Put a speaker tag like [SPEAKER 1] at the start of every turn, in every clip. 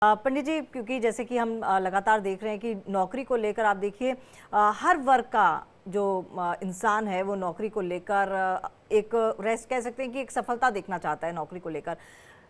[SPEAKER 1] पंडित जी, क्योंकि जैसे कि हम लगातार देख रहे हैं कि नौकरी को लेकर आप देखिए हर वर्ग का जो इंसान है वो नौकरी को लेकर एक रेस्ट कह सकते हैं कि एक सफलता देखना चाहता है नौकरी को लेकर।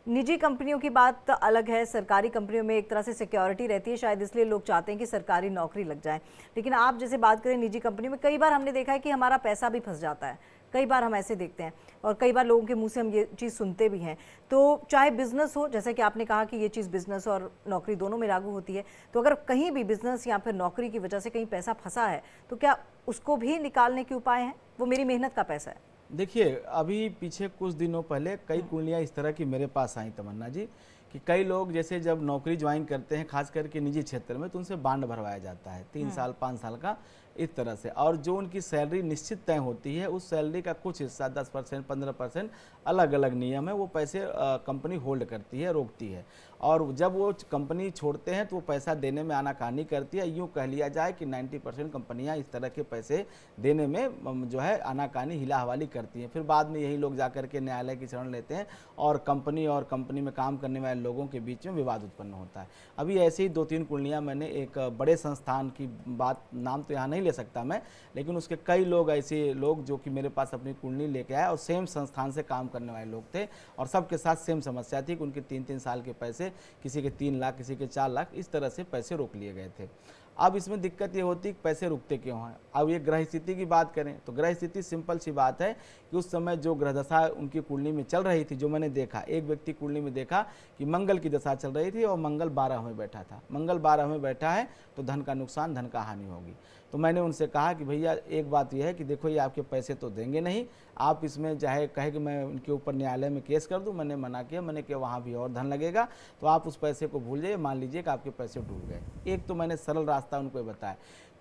[SPEAKER 1] निजी कंपनियों की बात अलग है, सरकारी कंपनियों में एक तरह से सिक्योरिटी रहती है, शायद इसलिए लोग चाहते हैं कि सरकारी नौकरी लग जाए। लेकिन आप जैसे बात करें निजी कंपनियों में, कई बार हमने देखा है कि हमारा पैसा भी फंस जाता है। कई बार हम ऐसे देखते हैं और कई बार लोगों के मुंह से हम ये चीज़ सुनते भी हैं। तो चाहे बिजनेस हो, जैसे कि आपने कहा कि ये चीज़ बिजनेस और नौकरी दोनों में लागू होती है, तो अगर कहीं भी बिजनेस या फिर नौकरी की वजह से कहीं पैसा फंसा है तो क्या उसको भी निकालने के उपाय हैं? वो मेरी मेहनत का पैसा है।
[SPEAKER 2] देखिए, अभी पीछे कुछ दिनों पहले कई कुंडलियाँ इस तरह की मेरे पास आई तमन्ना जी, कि कई लोग जैसे जब नौकरी ज्वाइन करते हैं खास करके निजी क्षेत्र में, तो उनसे बांड भरवाया जाता है 3 साल 5 साल का, इस तरह से। और जो उनकी सैलरी निश्चित तय होती है, उस सैलरी का कुछ हिस्सा 10% 15% अलग अलग नियम है, वो पैसे कंपनी होल्ड करती है, रोकती है। और जब वो कंपनी छोड़ते हैं तो वो पैसा देने में आनाकानी करती है। यूँ कह लिया जाए कि 90% कंपनियाँ इस तरह के पैसे देने में जो है आनाकानी हिला हवाली करती हैं। फिर बाद में यही लोग जाकर के न्यायालय की शरण लेते हैं और कंपनी में काम करने वाले लोगों के बीच में विवाद उत्पन्न होता है। अभी ऐसे ही 2-3 कुंडलियाँ मैंने एक बड़े संस्थान की बात, नाम तो यहाँ नहीं ले सकता मैं, लेकिन उसके कई लोग ऐसे लोग जो कि मेरे पास अपनी कुंडली लेके आए और सेम संस्थान से काम करने वाले लोग थे, और सबके साथ सेम समस्या थी कि उनके 3-3 साल के पैसे, किसी के 3 लाख, किसी के 4 लाख, इस तरह से पैसे रोक लिए गए थे। अब इसमें दिक्कत ये होती कि पैसे रुकते क्यों हैं। अब ये ग्रह स्थिति की बात करें तो ग्रह स्थिति सिंपल सी बात है कि उस समय जो ग्रह दशा उनकी कुंडली में चल रही थी, जो मैंने देखा, एक व्यक्ति कुंडली में देखा कि मंगल की दशा चल रही थी और मंगल 12 में बैठा था। मंगल 12 में बैठा है तो धन का नुकसान, धन का हानि होगी। तो मैंने उनसे कहा कि भैया एक बात यह है कि देखो, ये आपके पैसे तो देंगे नहीं, आप इसमें चाहे कहे कि मैं उनके ऊपर न्यायालय में केस कर दूं। मैंने मना किया, मैंने कि वहाँ भी और धन लगेगा, तो आप उस पैसे को भूल जाइए, मान लीजिए कि आपके पैसे डूब गए। एक तो मैंने सरल रास्ता उनको बताया।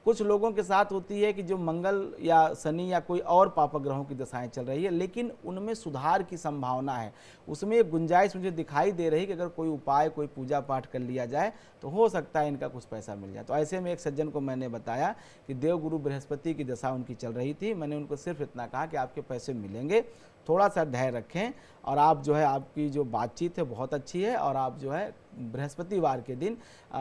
[SPEAKER 2] कुछ लोगों के साथ होती है कि जो मंगल या शनि या कोई और पापक ग्रहों की दशाएं चल रही है, लेकिन उनमें सुधार की संभावना है, उसमें एक गुंजाइश मुझे दिखाई दे रही कि अगर कोई उपाय, कोई पूजा पाठ कर लिया जाए तो हो सकता है इनका कुछ पैसा मिल जाए। तो ऐसे में एक सज्जन को मैंने बताया कि देवगुरु बृहस्पति की दशा उनकी चल रही थी। मैंने उनको सिर्फ इतना कहा कि आपके पैसे मिलेंगे, थोड़ा सा धैर्य रखें, और आप जो है, आपकी जो बातचीत है बहुत अच्छी है, और आप जो है बृहस्पतिवार के दिन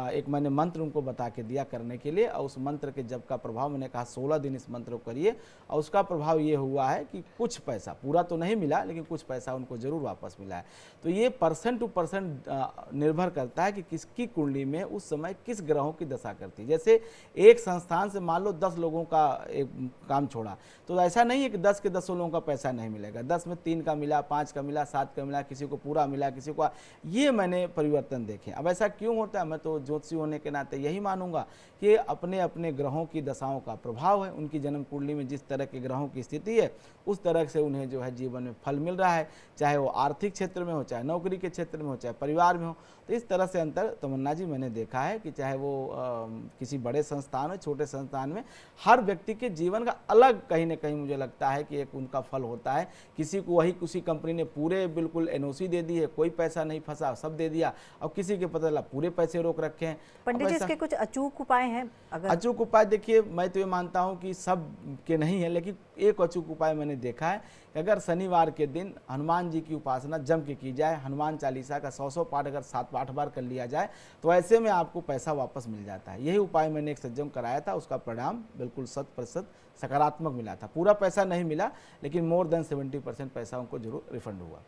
[SPEAKER 2] एक मैंने मंत्र उनको बता के दिया करने के लिए, और उस मंत्र के जब का प्रभाव, मैंने कहा 16 दिन इस मंत्र को करिए, और उसका प्रभाव ये हुआ है कि कुछ पैसा, पूरा तो नहीं मिला लेकिन कुछ पैसा उनको जरूर वापस मिला है। तो ये परसेंट टू परसेंट निर्भर करता है कि किसकी कुंडली में उस समय किस ग्रहों की दशा करती है। जैसे एक संस्थान से मान लो 10 लोगों का एक काम छोड़ा, तो ऐसा नहीं है कि 10 के 10 लोगों का पैसा नहीं मिलेगा। 10 में 3 का मिला, 5 का मिला, 7 का मिला, किसी को पूरा मिला, किसी को, ये मैंने परिवर्तन देखे। अब ऐसा क्यों होता है? मैं तो ज्योतिषी होने के नाते यही मानूंगा कि अपने अपने ग्रहों की दशाओं का प्रभाव है। उनकी जन्म कुंडली में जिस तरह के ग्रहों की स्थिति है, उस तरह से उन्हें जो है जीवन में फल मिल रहा है, चाहे वो आर्थिक क्षेत्र में हो, चाहे नौकरी के क्षेत्र में हो, चाहे परिवार में हो। तो इस तरह से अंतर तमन्ना जी मैंने देखा है कि चाहे वो किसी बड़े संस्थान हो, छोटे संस्थान में, हर व्यक्ति के जीवन का अलग कहीं ना कहीं मुझे लगता है कि एक उनका फल होता है। किसी को वही किसी कंपनी ने पूरे बिल्कुल एनओसी दे दी है, कोई पैसा नहीं फंसा, सब दे दिया, और किसी के पता चला पूरे पैसे रोक रखे हैं।
[SPEAKER 1] पंडित जी, इसके कुछ अचूक उपाय हैं? अगर
[SPEAKER 2] अचूक उपाय, देखिए मैं तो ये मानता हूँ कि सब के नहीं है, लेकिन एक अचूक उपाय मैंने देखा है कि अगर शनिवार के दिन हनुमान जी की उपासना जम के की जाए, हनुमान चालीसा का 100 पाठ अगर 7-8 बार कर लिया जाए, तो ऐसे में आपको पैसा वापस मिल जाता है। यही उपाय मैंने एक सज्जन कराया था, उसका परिणाम बिल्कुल 100% सकारात्मक मिला था। पूरा पैसा नहीं मिला, लेकिन मोर देन 70% पैसा उनको जरूर रिफंड हुआ।